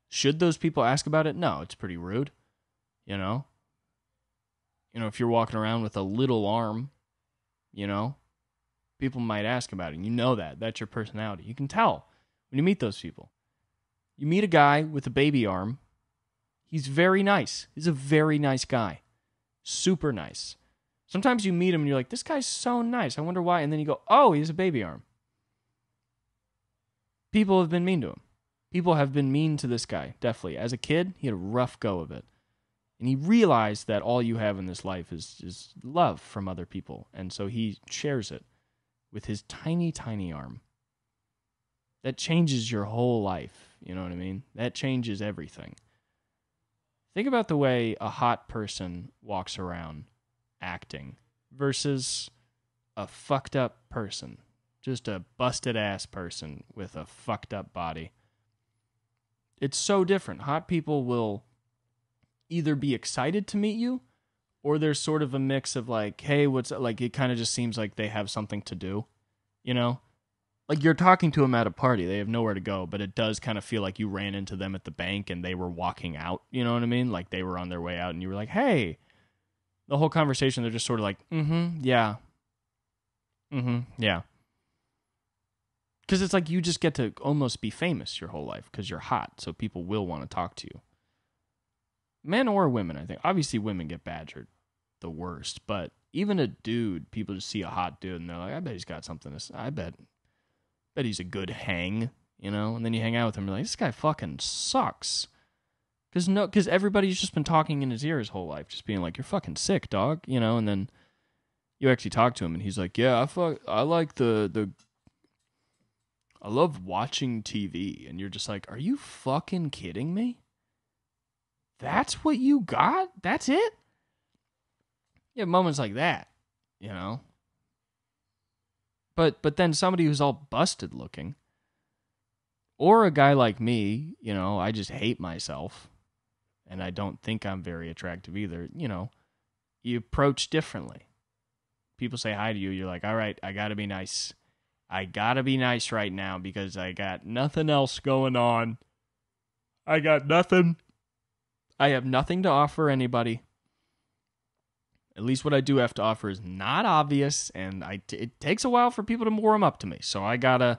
Should those people ask about it? No, it's pretty rude. If you're walking around with a little arm, people might ask about it. You know that. That's your personality. You can tell when you meet those people. You meet a guy with a baby arm. He's very nice. He's a very nice guy. Super nice. Sometimes you meet him and you're like, this guy's so nice. I wonder why. And then you go, oh, he has a baby arm. People have been mean to him. People have been mean to this guy, definitely. As a kid, he had a rough go of it. And he realized that all you have in this life is love from other people. And so he shares it with his tiny, tiny arm. That changes your whole life. You know what I mean? That changes everything. Think about the way a hot person walks around acting versus a fucked up person. Just a busted ass person with a fucked up body. It's so different. Hot people will either be excited to meet you, or there's sort of a mix of like, hey, what's like, it kind of just seems like they have something to do, Like, you're talking to them at a party, they have nowhere to go, but it does kind of feel like you ran into them at the bank and they were walking out, you know what I mean? Like, they were on their way out and you were like, hey. The whole conversation, they're just sort of like, yeah. Yeah. Because it's like you just get to almost be famous your whole life because you're hot, so people will want to talk to you. Men or women, I think. Obviously, women get badgered the worst, but even a dude, people just see a hot dude and they're like, I bet he's got something to say. I bet he's a good hang, And then you hang out with him and you're like, this guy fucking sucks. Because everybody's just been talking in his ear his whole life, just being like, you're fucking sick, dog, And then you actually talk to him and he's like, yeah, I like I love watching TV. And you're just like, are you fucking kidding me? That's what you got? That's it? You have moments like that, But then somebody who's all busted looking, or a guy like me, I just hate myself, and I don't think I'm very attractive either, You approach differently. People say hi to you. You're like, all right, I got to be nice. I got to be nice right now because I got nothing else going on. I got nothing. I have nothing to offer anybody. At least what I do have to offer is not obvious, and it takes a while for people to warm up to me. So I gotta,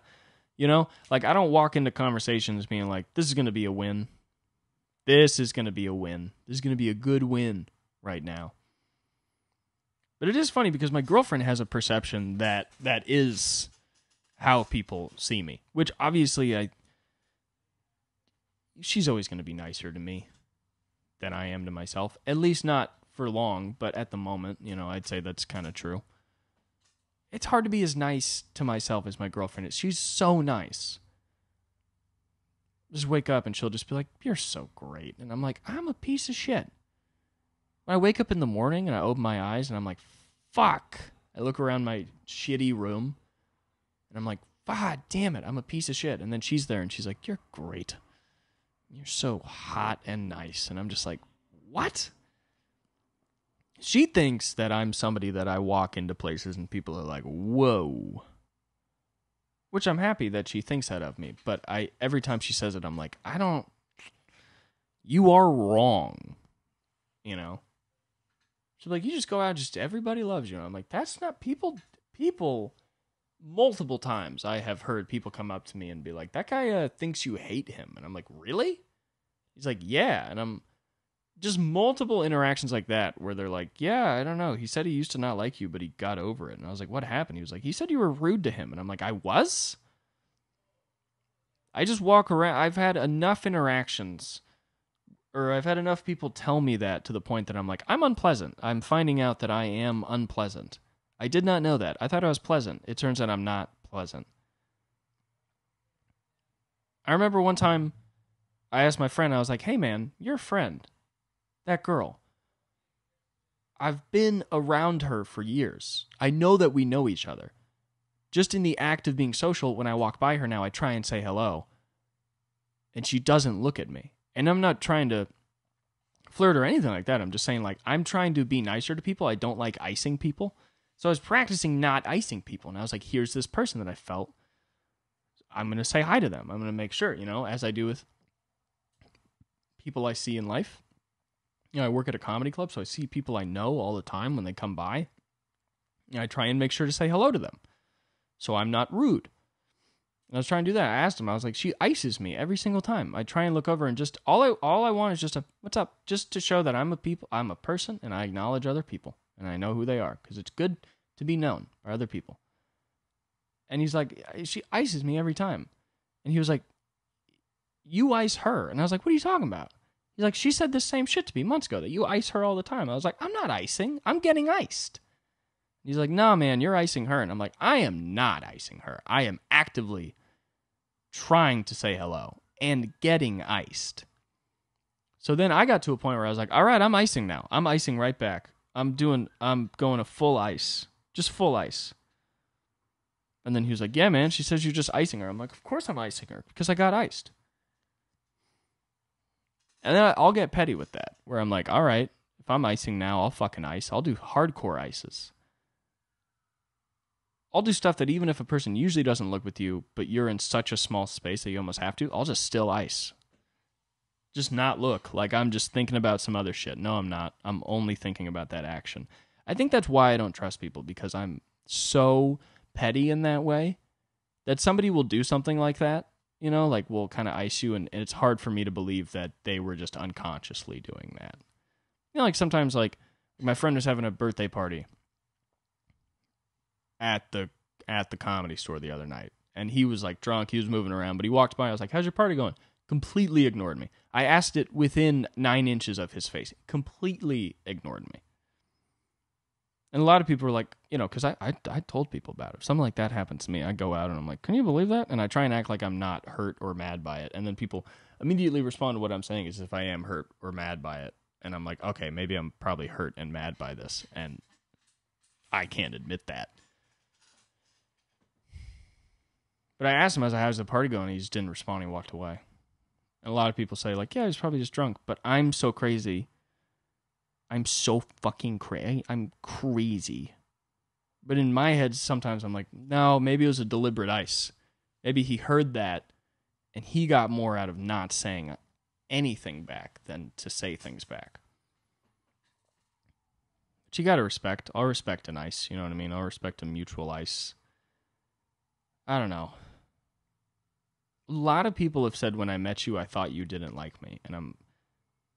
I don't walk into conversations being like, this is going to be a win. This is going to be a win. This is going to be a good win right now. But it is funny because my girlfriend has a perception that is how people see me, which obviously she's always going to be nicer to me than I am to myself. At least not for long, but at the moment, I'd say that's kind of true. It's hard to be as nice to myself as my girlfriend is. She's so nice. Just wake up and she'll just be like, you're so great. And I'm like, I'm a piece of shit. When I wake up in the morning and I open my eyes and I'm like, fuck. I look around my shitty room and I'm like, God damn it, I'm a piece of shit. And then she's there and she's like, you're great. You're so hot and nice. And I'm just like, what? She thinks that I'm somebody that I walk into places and people are like, whoa. Which I'm happy that she thinks that of me. But every time she says it, I'm like, you are wrong. She's like, you just go out, just everybody loves you. And I'm like, that's not people, multiple times I have heard people come up to me and be like, that guy thinks you hate him. And I'm like, really? He's like, yeah. And I'm just multiple interactions like that where they're like, yeah, I don't know. He said he used to not like you, but he got over it. And I was like, what happened? He was like, he said you were rude to him. And I'm like, I was? I just walk around. I've had enough interactions, or I've had enough people tell me that to the point that I'm like, I'm unpleasant. I'm finding out that I am unpleasant. I did not know that. I thought I was pleasant. It turns out I'm not pleasant. I remember one time I asked my friend, I was like, hey man, your friend, that girl, I've been around her for years. I know that we know each other. Just in the act of being social, when I walk by her now, I try and say hello. And she doesn't look at me. And I'm not trying to flirt or anything like that. I'm just saying, like, I'm trying to be nicer to people. I don't like icing people. So I was practicing not icing people. And I was like, here's this person that I felt. I'm going to say hi to them. I'm going to make sure, as I do with people I see in life. I work at a comedy club, so I see people I know all the time when they come by. I try and make sure to say hello to them. So I'm not rude. And I was trying to do that. I asked him, I was like, she ices me every single time. I try and look over and just, all I want is just a, what's up? Just to show that I'm a person, and I acknowledge other people, and I know who they are, because it's good to be known by other people. And he's like, she ices me every time. And he was like, you ice her. And I was like, what are you talking about? He's like, she said the same shit to me months ago, that you ice her all the time. I was like, I'm not icing. I'm getting iced. He's like, no, man, you're icing her. And I'm like, I am not icing her. I am actively trying to say hello and getting iced. So then I got to a point where I was like, all right, I'm icing now. I'm icing right back. I'm going to full ice. Just full ice. And then he was like, yeah, man, she says you're just icing her. I'm like, of course I'm icing her, because I got iced. And then I'll get petty with that, where I'm like, all right, if I'm icing now, I'll fucking ice. I'll do hardcore ices. I'll do stuff that even if a person usually doesn't look with you, but you're in such a small space that you almost have to, I'll just still ice. Just not look like I'm just thinking about some other shit. No, I'm not. I'm only thinking about that action. I think that's why I don't trust people, because I'm so petty in that way that somebody will do something like that, like will kind of ice you, and it's hard for me to believe that they were just unconsciously doing that. Like sometimes, like my friend was having a birthday party at the comedy store the other night, and he was like drunk, he was moving around, but he walked by. I was like, how's your party going? Completely ignored me. I asked it within 9 inches of his face. Completely ignored me. And a lot of people were like, because I told people about it. If something like that happens to me, I go out and I'm like, can you believe that? And I try and act like I'm not hurt or mad by it. And then people immediately respond to what I'm saying as if I am hurt or mad by it. And I'm like, okay, maybe I'm probably hurt and mad by this. And I can't admit that. But I asked him, as how's the party going? He just didn't respond. He walked away. And a lot of people say, like, yeah, he's probably just drunk. But I'm so crazy I'm so fucking crazy. I'm crazy. But in my head, sometimes I'm like, no, maybe it was a deliberate ice. Maybe he heard that, and he got more out of not saying anything back than to say things back. But you gotta respect. I'll respect an ice, you know what I mean? I'll respect a mutual ice. I don't know. A lot of people have said when I met you, I thought you didn't like me. And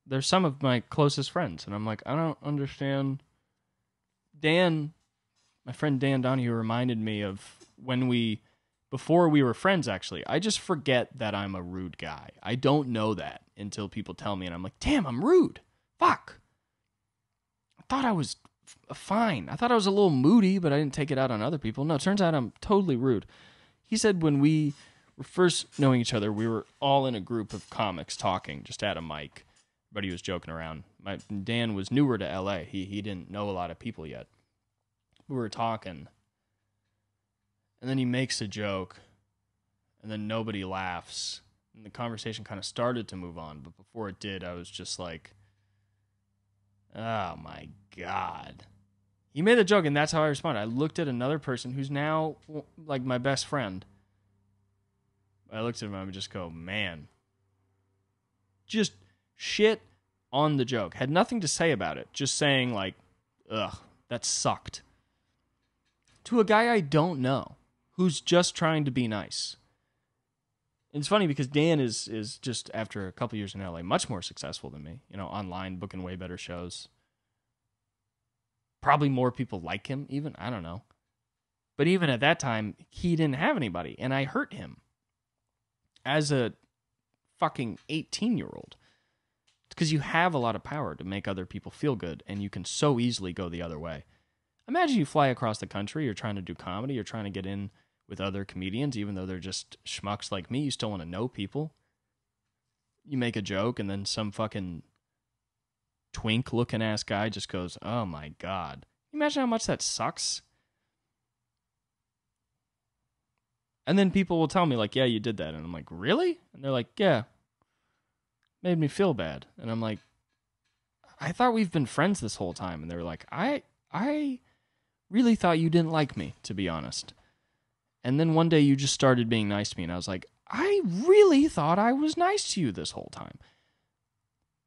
they're some of my closest friends. And I'm like, I don't understand. Dan, my friend Dan Donahue reminded me of before we were friends, actually. I just forget that I'm a rude guy. I don't know that until people tell me. And I'm like, damn, I'm rude. Fuck. I thought I was fine. I thought I was a little moody, but I didn't take it out on other people. No, it turns out I'm totally rude. He said when we were first knowing each other, we were all in a group of comics talking, just at a mic. Everybody was joking around. Dan was newer to LA. He didn't know a lot of people yet. We were talking, and then he makes a joke, and then nobody laughs. And the conversation kind of started to move on, but before it did, I was just like, oh my God. He made a joke, and that's how I responded. I looked at another person who's now like my best friend. I looked at him and I would just go, man. Just shit on the joke. Had nothing to say about it. Just saying like, ugh, that sucked. To a guy I don't know, who's just trying to be nice. And it's funny because Dan is just, after a couple years in LA, much more successful than me. You know, online, booking way better shows. Probably more people like him, even. I don't know. But even at that time, he didn't have anybody, and I hurt him. As a fucking 18-year-old. It's because you have a lot of power to make other people feel good, and you can so easily go the other way. Imagine you fly across the country, you're trying to do comedy, you're trying to get in with other comedians, even though they're just schmucks like me, you still want to know people. You make a joke, and then some fucking twink-looking ass guy just goes, oh my God. Imagine how much that sucks. And then people will tell me, like, yeah, you did that. And I'm like, really? And they're like, yeah. Made me feel bad. And I'm like, I thought we've been friends this whole time. And they're like, I really thought you didn't like me, to be honest. And then one day you just started being nice to me. And I was like, I really thought I was nice to you this whole time.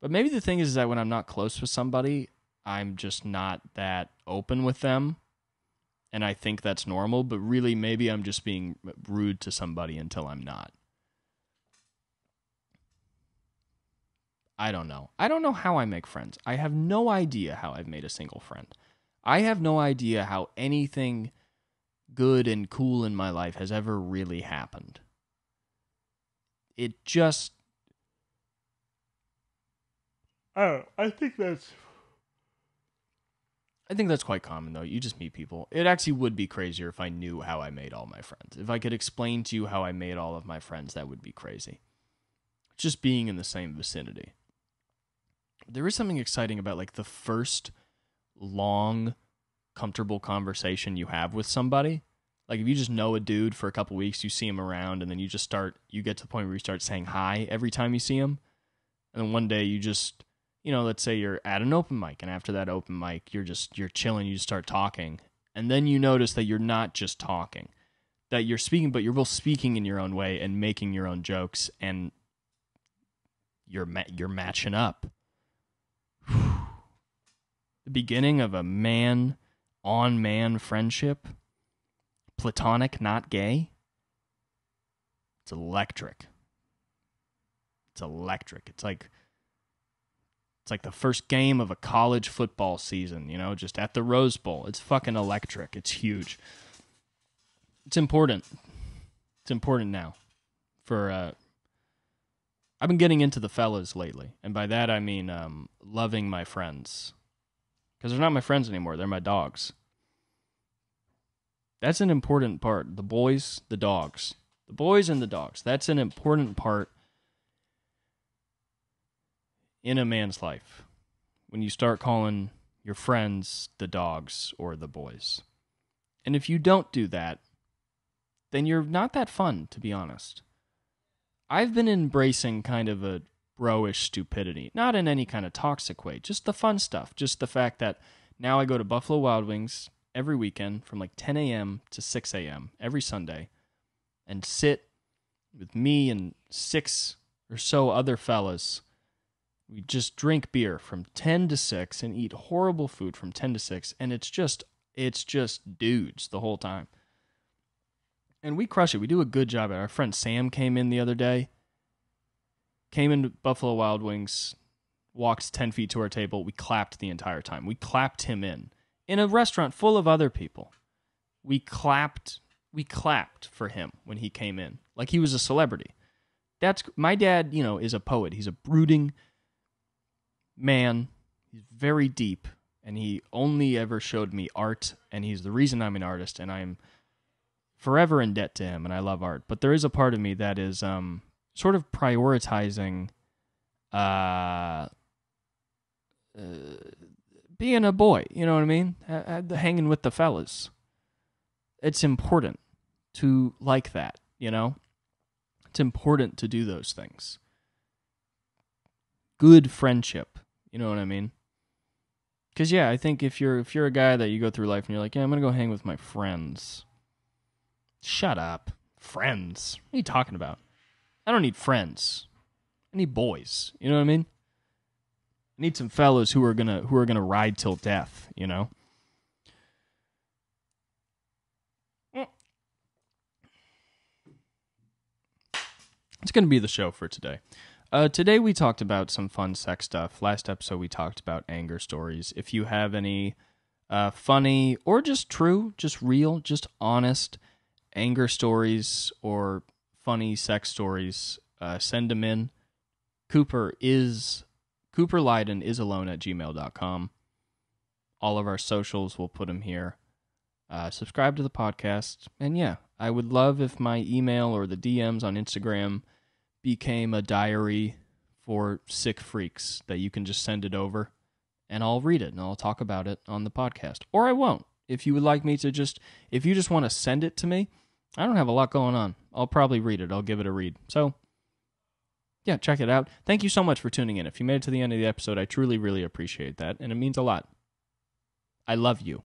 But maybe the thing is that when I'm not close with somebody, I'm just not that open with them. And I think that's normal, but really maybe I'm just being rude to somebody until I'm not. I don't know. I don't know how I make friends. I have no idea how I've made a single friend. I have no idea how anything good and cool in my life has ever really happened. It just... I think that's quite common, though. You just meet people. It actually would be crazier if I knew how I made all my friends. If I could explain to you how I made all of my friends, that would be crazy. Just being in the same vicinity. There is something exciting about, like, the first long, comfortable conversation you have with somebody. Like, if you just know a dude for a couple weeks, you see him around, and then you get to the point where you start saying hi every time you see him. And then one day you just... You know, let's say you're at an open mic, and after that open mic, you're chilling, you just start talking. And then you notice that you're not just talking, that you're speaking, but you're both speaking in your own way and making your own jokes, and you're matching up. The beginning of a man-on-man friendship, platonic, not gay. It's electric. It's like the first game of a college football season, you know, just at the Rose Bowl. It's fucking electric. It's huge. It's important. It's important now. I've been getting into the fellas lately, and by that I mean loving my friends. Because they're not my friends anymore. They're my dogs. That's an important part. The boys, the dogs. The boys and the dogs. That's an important part in a man's life, when you start calling your friends the dogs or the boys. And if you don't do that, then you're not that fun, to be honest. I've been embracing kind of a bro-ish stupidity. Not in any kind of toxic way, just the fun stuff. Just the fact that now I go to Buffalo Wild Wings every weekend from like 10 a.m. to 6 a.m. every Sunday and sit with me and 6 or so other fellas. We just drink beer from 10 to 6 and eat horrible food from 10 to 6, and it's just dudes the whole time. And we crush it. We do a good job at it. Our friend Sam came in the other day, came into Buffalo Wild Wings, walked 10 feet to our table. We clapped the entire time. We clapped him in a restaurant full of other people. We clapped for him when he came in, like he was a celebrity. That's my dad, is a poet. He's a brooding man. He's very deep, and he only ever showed me art, and he's the reason I'm an artist, and I'm forever in debt to him, and I love art. But there is a part of me that is sort of prioritizing being a boy, you know what I mean? Hanging with the fellas. It's important to like that, It's important to do those things. Good friendship, you know what I mean? Because, yeah, I think if you're a guy that you go through life and you're like, yeah, I'm going to go hang with my friends. Shut up. Friends? What are you talking about? I don't need friends. I need boys, you know what I mean? I need some fellas who are gonna ride till death, It's gonna be the show for today. Today we talked about some fun sex stuff. Last episode we talked about anger stories. If you have any funny or just true, just real, just honest anger stories or funny sex stories, send them in. Cooper Lyden is alone at gmail.com. All of our socials, we'll put them here. Subscribe to the podcast. And yeah, I would love if my email or the DMs on Instagram became a diary for sick freaks that you can just send it over and I'll read it and I'll talk about it on the podcast. Or I won't. If you would like me to if you just want to send it to me, I don't have a lot going on. I'll probably read it. I'll give it a read. So, yeah, check it out. Thank you so much for tuning in. If you made it to the end of the episode, I truly, really appreciate that, and it means a lot. I love you.